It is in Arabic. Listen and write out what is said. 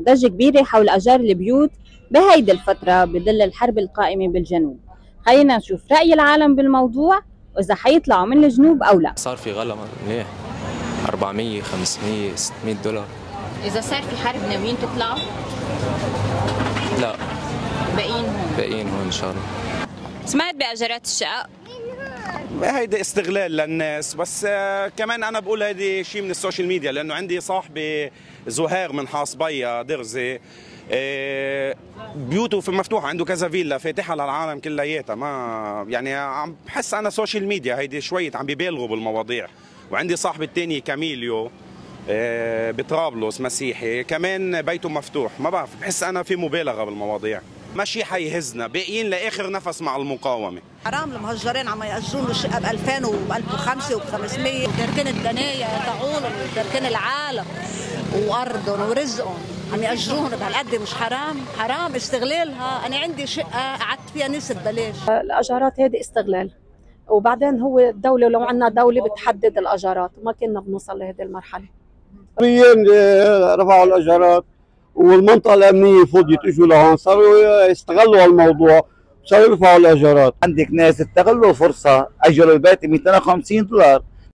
ضجة كبيرة حول أجار البيوت بهيدي الفترة بظل الحرب القائمة بالجنوب. خلينا نشوف رأي العالم بالموضوع وإذا حيطلعوا من الجنوب أو لا. صار في غلا منيح، 400 500 $600. إذا صار في حرب ناويين تطلعوا؟ لا، باقيين هون. باقيين هون ان شاء الله. سمعت بأجارات الشقق؟ هيدي استغلال للناس، بس كمان انا بقول هيدي شيء من السوشيال ميديا، لانه عندي صاحبي زهير من حاصبية درزي، بيوته في مفتوحه، عنده كذا فيلا فاتحها للعالم كلياتها. ما يعني عم بحس انا سوشيال ميديا هيدي شويه عم بيبالغوا بالمواضيع. وعندي صاحبي الثاني كاميليو بطرابلس مسيحي، كمان بيته مفتوح. ما بعرف، بحس انا في مبالغه بالمواضيع. ما شيء حيهزنا، باقيين لاخر نفس مع المقاومه. حرام المهجرين عم يأجرون الشقه ب 2000 وب 1005 وب 500، وتركين الدنيا تعولهم وتركين العالم وارضهم ورزقهم عم يأجروهم بهالقد. مش حرام؟ حرام استغلالها. انا عندي شقه قعدت فيها نص ببلاش. الاجارات هذه استغلال، وبعدين هو الدوله لو عندنا دوله بتحدد الاجارات وما كنا بنوصل لهذه المرحله. رفعوا الاجارات والمنطقه الامنيه فضيت، اجوا لهون صاروا يستغلوا الموضوع، صاروا يرفعوا الاجارات. عندك ناس استغلوا فرصه، اجروا البيت $250